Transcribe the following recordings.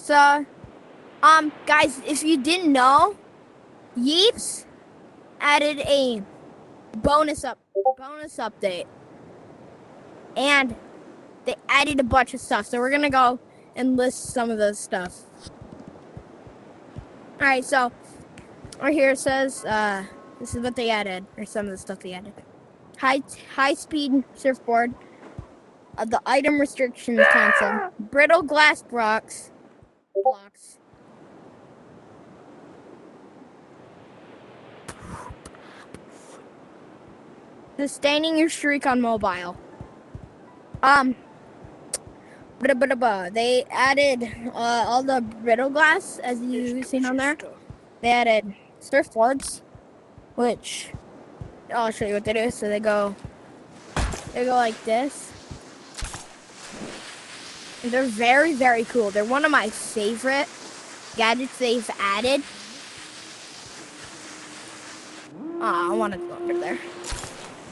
So, guys, if you didn't know, Yeeps added a bonus update, and they added a bunch of stuff. So we're gonna go and list some of those stuff. All right, so right here it says this is what they added, or some of the stuff they added. High speed surfboard, the item restrictions cancel, brittle glass blocks. Sustaining your streak on mobile. They added all the brittle glass, as you've seen on there. They added surfboards, which I'll show you what they do. So they go like this. And they're very, very cool. They're one of my favorite gadgets they've added. I want to go under there.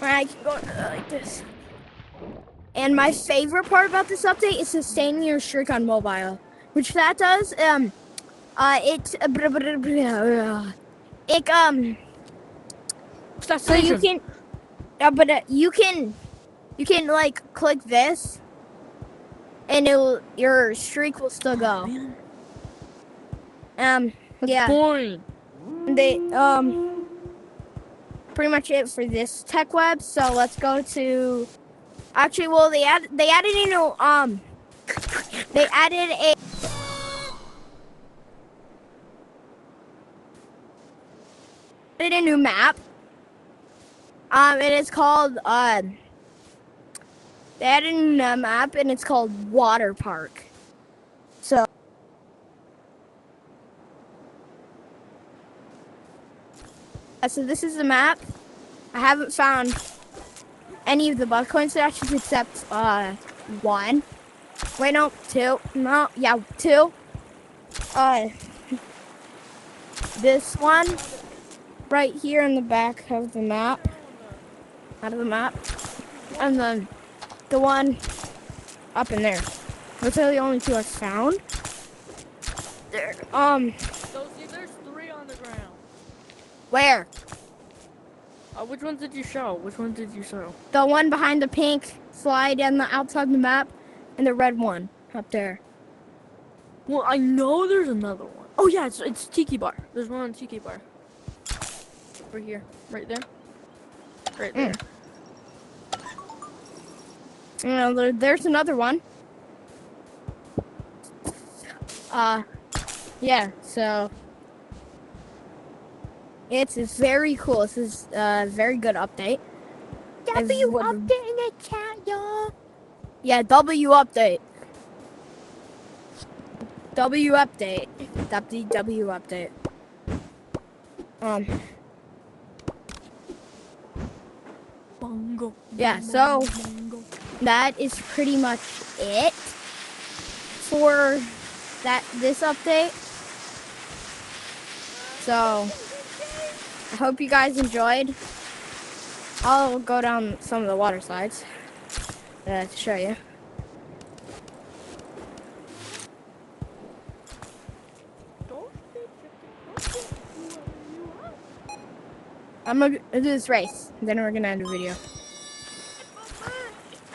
I can go like this. And my favorite part about this update is sustaining your streak on mobile, which that does. So you can, you can like click this, and your streak will still go. Yeah. Point. They pretty much it for this tech web. So let's go to. Actually, well, they added a new they added a new map. It is called they added a new map, and it's called Water Park. So this is the map. I haven't found any of the Bitcoin stashes except one. Wait, no, two. No, yeah, two. This one right here in the back of the map. Out of the map. And then the one up in there. Those are the only two I found. There. So see, there's 3 on the ground. Where? Which ones did you show? Which one did you show? The one behind the pink slide and the outside of the map, and the red one up there. Well, I know there's another one. Oh yeah, it's Tiki Bar. There's one on Tiki Bar. Right here, right there, right there. There's another one. Yeah. So. It's very cool. This is a very good update. W update in the chat, y'all. Yeah, W update. W update. W update. Bongo. Yeah, so that is pretty much it for this update. So I hope you guys enjoyed. I'll go down some of the water slides to show you. I'm gonna do this race, and then we're gonna end the video.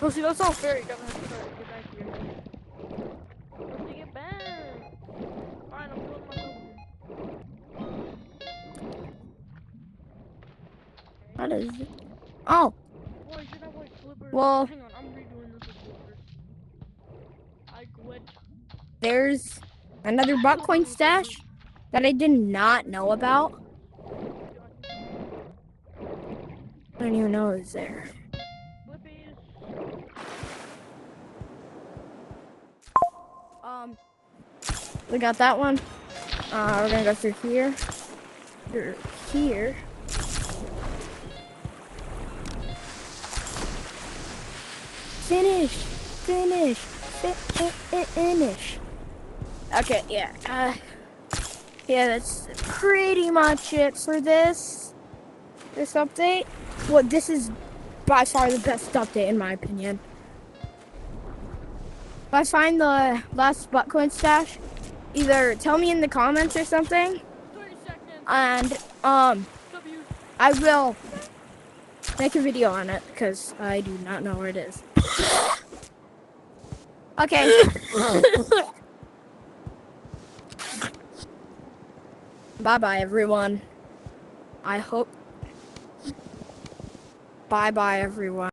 Oh, see, that's not fair. You gotta have to get back here. Let's get back. Fine, I'm doing my own. What is it? Oh. Boy, should I watch Clippers? Well. Hang on, I'm redoing this with Clippers. I quit. There's another Bitcoin stash that I did not know about. I don't even know it was there. We got that one. We're gonna go through here. Here. Finish. Okay, yeah. Yeah, that's pretty much it for this update. Well, this is by far the best update in my opinion. If I find the last Bitcoin stash, either tell me in the comments or something, 30 seconds. and W. I will make a video on it because I do not know where it is. Okay. Bye-bye, everyone. I hope. Bye-bye, everyone.